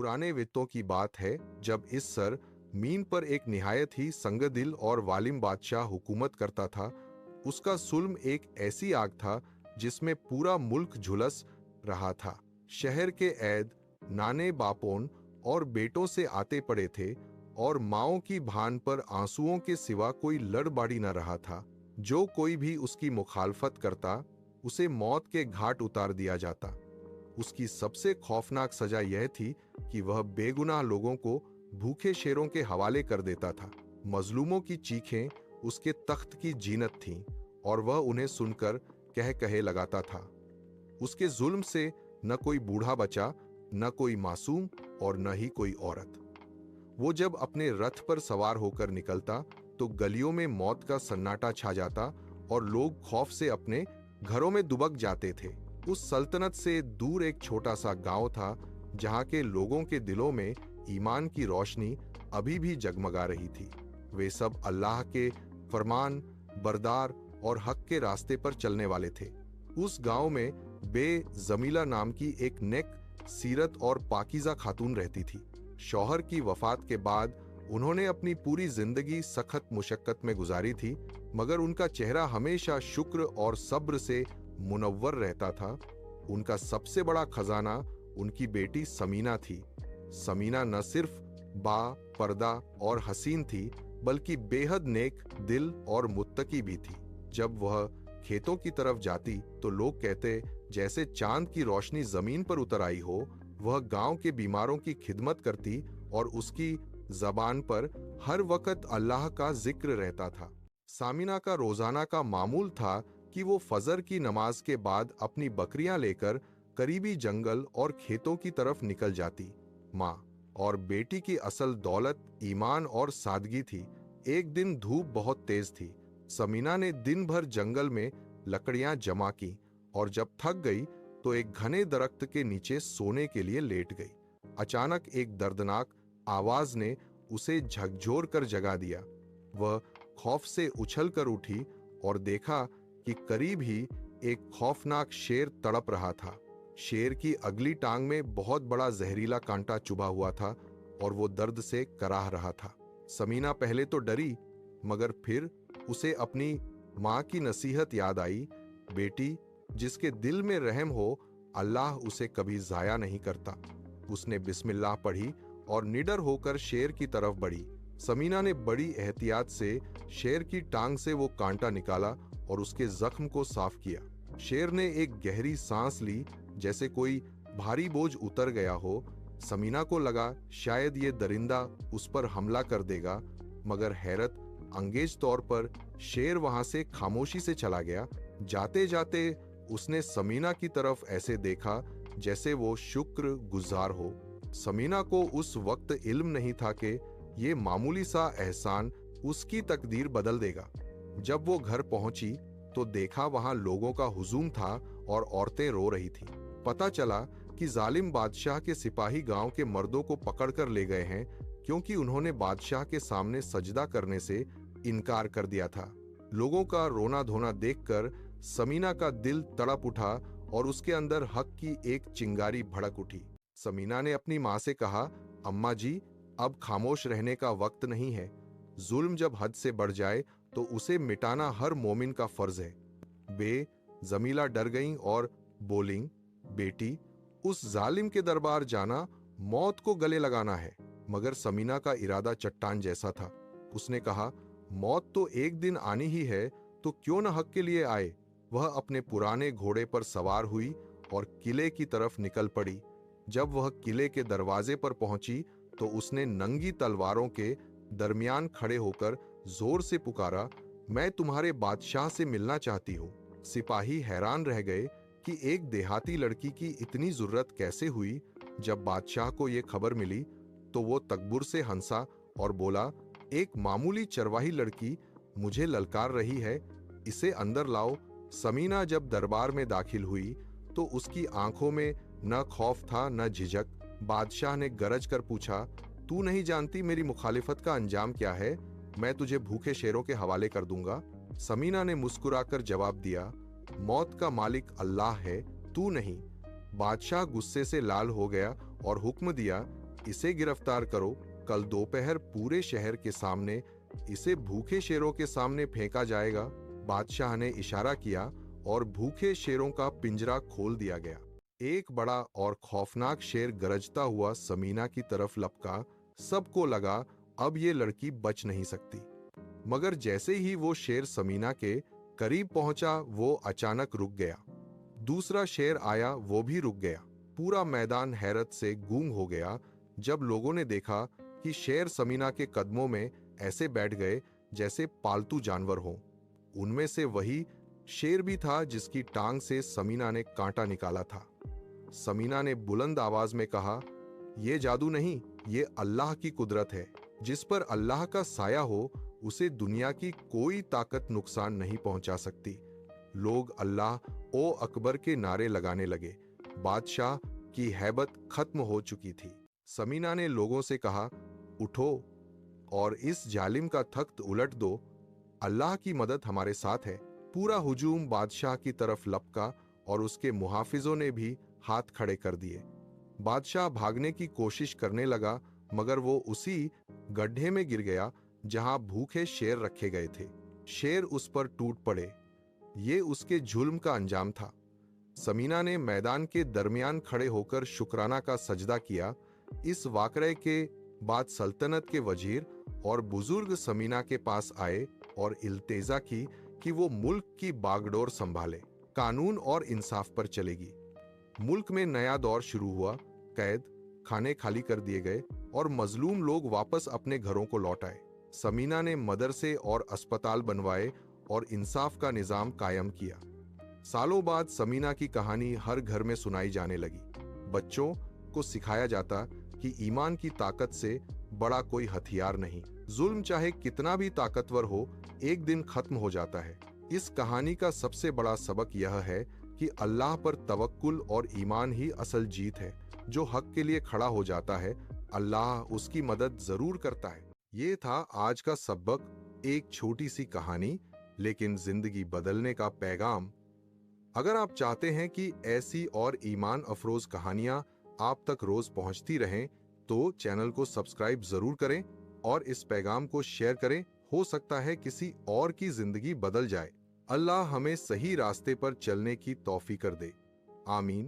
पुराने वित्तों की बात है जब इस सर मीन पर एक निहायत ही संगदिल और वालिम बादशाह हुकूमत करता था। उसका सुल्म एक ऐसी आग था जिसमें पूरा मुल्क झुलस रहा था। शहर के ऐद नाने बापोन और बेटों से आते पड़े थे और माओं की भान पर आंसुओं के सिवा कोई लड़बाड़ी न रहा था। जो कोई भी उसकी मुखालफत करता उसे मौत के घाट उतार दिया जाता। उसकी सबसे खौफनाक सजा यह थी कि वह बेगुनाह लोगों को भूखे शेरों के हवाले कर देता था। मजलूमों की चीखें उसके तख्त की जीनत थीं और वह उन्हें सुनकर कह कहे लगाता था। उसके जुल्म से न कोई बूढ़ा बचा, न कोई मासूम और न ही कोई औरत। वो जब अपने रथ पर सवार होकर निकलता तो गलियों में मौत का सन्नाटा छा जाता और लोग खौफ से अपने घरों में दुबक जाते थे। उस सल्तनत से दूर एक छोटा सा गांव था जहां के लोगों के दिलों में ईमान की रोशनी अभी भी जगमगा रही थी। वे सब अल्लाह के फरमान बरदार और हक के रास्ते पर चलने वाले थे। उस गांव में जमीला नाम की एक नेक सीरत और पाकीज़ा खातून रहती थी। शौहर की वफात के बाद उन्होंने अपनी पूरी जिंदगी सख्त मुशक्कत में गुजारी थी, मगर उनका चेहरा हमेशा शुक्र और सब्र से मुनव्वर रहता था। उनका सबसे बड़ा खजाना उनकी बेटी समीना थी। समीना न सिर्फ बा पर्दा और हसीन थी, बल्कि बेहद नेक दिल और मुत्तकी भी थी। जब वह खेतों की तरफ जाती तो लोग कहते जैसे चांद की रोशनी जमीन पर उतर आई हो। वह गांव के बीमारों की खिदमत करती और उसकी जबान पर हर वक्त अल्लाह का जिक्र रहता था। सामिना का रोजाना का मामूल था कि वो फजर की नमाज के बाद अपनी बकरियां लेकर करीबी जंगल और खेतों की तरफ निकल जाती। माँ और बेटी की असल दौलत ईमान और सादगी थी। एक दिन धूप बहुत तेज थी। समीना ने दिन भर जंगल में लकड़ियां जमा की और जब थक गई तो एक घने दरख्त के नीचे सोने के लिए लेट गई। अचानक एक दर्दनाक आवाज ने उसे झकझोर कर जगा दिया। वह खौफ से उछल कर उठी और देखा कि करीब ही एक खौफनाक शेर तड़प रहा था। शेर की अगली टांग में बहुत बड़ा जहरीला कांटा चुभा हुआ था और वो दर्द से कराह रहा था। समीना पहले तो डरी, मगर फिर उसे अपनी माँ की नसीहत याद आई। बेटी, जिसके दिल में रहम हो, अल्लाह उसे कभी जाया नहीं करता। उसने बिस्मिल्लाह पढ़ी और निडर होकर शेर की तरफ बढ़ी। समीना ने बड़ी एहतियात से शेर की टांग से वो कांटा निकाला और उसके जख्म को साफ किया। शेर ने एक गहरी सांस ली, जैसे कोई भारी बोझ उतर गया हो। समीना को लगा शायद ये दरिंदा उस पर हमला कर देगा, मगर हैरत अंगेज तौर पर शेर वहां से खामोशी से चला गया। जाते जाते उसने समीना की तरफ ऐसे देखा जैसे वो शुक्र गुजार हो। समीना को उस वक्त इल्म नहीं था कि ये मामूली सा एहसान उसकी तकदीर बदल देगा। जब वो घर पहुंची तो देखा वहां लोगों का हुजूम था और औरतें रो रही थीं। पता चला कि जालिम बादशाह के सिपाही गांव के मर्दों को पकड़कर ले गए हैं, क्योंकि उन्होंने बादशाह के सामने सजदा करने से इनकार कर दिया था। लोगों का रोना धोना देखकर समीना का दिल तड़प उठा और उसके अंदर हक की एक चिंगारी भड़क उठी। समीना ने अपनी माँ से कहा, अम्मा जी, अब खामोश रहने का वक्त नहीं है। जुल्म जब हद से बढ़ जाए तो उसे मिटाना हर मोमिन का फर्ज है। जमीला डर गईं और बोलिंग, बेटी, उस जालिम के दरबार जाना मौत को गले लगाना है। मगर समीना का इरादा चट्टान जैसा था। उसने कहा, मौत तो एक दिन आनी ही है, तो क्यों न हक के लिए आए। वह अपने पुराने घोड़े पर सवार हुई और किले की तरफ निकल पड़ी। जब वह किले के दरवाजे पर पहुंची तो उसने नंगी तलवारों के दरमियान खड़े होकर जोर से पुकारा, मैं तुम्हारे बादशाह से मिलना चाहती हूँ। सिपाही हैरान रह गए कि एक देहाती लड़की की इतनी जरूरत कैसे हुई। जब बादशाह को यह खबर मिली तो वो तकबुर से हंसा और बोला, एक मामूली चरवाही लड़की मुझे ललकार रही है, इसे अंदर लाओ। समीना जब दरबार में दाखिल हुई तो उसकी आंखों में न खौफ था न झिझक। बादशाह ने गरज कर पूछा, तू नहीं जानती मेरी मुखालिफत का अंजाम क्या है? मैं तुझे भूखे शेरों के हवाले कर दूंगा। समीना ने मुस्कुराकर जवाब दिया, मौत का मालिक अल्लाह है, तू नहीं। बादशाह गुस्से से लाल हो गया और हुक्म दिया, इसे गिरफ्तार करो। कल दोपहर पूरे शहर के सामने इसे भूखे शेरों के सामने फेंका जाएगा। बादशाह ने इशारा किया और भूखे शेरों का पिंजरा खोल दिया गया। एक बड़ा और खौफनाक शेर गरजता हुआ समीना की तरफ लपका। सबको लगा अब ये लड़की बच नहीं सकती। मगर जैसे ही वो शेर समीना के करीब पहुंचा, वो अचानक रुक गया। दूसरा शेर आया, वो भी रुक गया। पूरा मैदान हैरत से गूंग हो गया जब लोगों ने देखा कि शेर समीना के कदमों में ऐसे बैठ गए जैसे पालतू जानवर हों। उनमें से वही शेर भी था जिसकी टांग से समीना ने कांटा निकाला था। समीना ने बुलंद आवाज में कहा, यह जादू नहीं, ये अल्लाह की कुदरत है। जिस पर अल्लाह का साया हो उसे दुनिया की कोई ताकत नुकसान नहीं पहुंचा सकती। लोग अल्लाह ओ अकबर के नारे लगाने लगे। बादशाह की हैबत खत्म हो चुकी थी। समीना ने लोगों से कहा, उठो और इस जालिम का तख्त उलट दो। अल्लाह की मदद हमारे साथ है। पूरा हुजूम बादशाह की तरफ लपका और उसके मुहाफिजों ने भी हाथ खड़े कर दिए। बादशाह भागने की कोशिश करने लगा, मगर वो उसी गड्ढे में गिर गया जहां भूखे शेर रखे गए थे। शेर उस पर टूट पड़े। ये उसके जुल्म का अंजाम था। समीना ने मैदान के दरमियान खड़े होकर शुक्राना का सजदा किया। इस वाकये के बाद सल्तनत के वजीर और बुजुर्ग समीना के पास आए और इल्तेजा की कि वो मुल्क की बागडोर संभाले, कानून और इंसाफ पर चलेगी। मुल्क में नया दौर शुरू हुआ। कैद खाने खाली कर दिए गए और मजलूम लोग वापस अपने घरों को लौट आए। समीना ने मदरसे और अस्पताल बनवाए और इंसाफ का निजाम कायम किया। सालों बाद समीना की कहानी हर घर में सुनाई जाने लगी। बच्चों को सिखाया जाता कि ईमान की ताकत से बड़ा कोई हथियार नहीं। जुल्म चाहे कितना भी ताकतवर हो, एक दिन खत्म हो जाता है। इस कहानी का सबसे बड़ा सबक यह है कि अल्लाह पर तवक्कुल और ईमान ही असल जीत है। जो हक के लिए खड़ा हो जाता है, अल्लाह उसकी मदद जरूर करता है। ये था आज का सबक, एक छोटी सी कहानी लेकिन जिंदगी बदलने का पैगाम। अगर आप चाहते हैं कि ऐसी और ईमान अफरोज कहानियां आप तक रोज पहुंचती रहें, तो चैनल को सब्सक्राइब जरूर करें और इस पैगाम को शेयर करें। हो सकता है किसी और की जिंदगी बदल जाए। अल्लाह हमें सही रास्ते पर चलने की तौफीक दे। आमीन।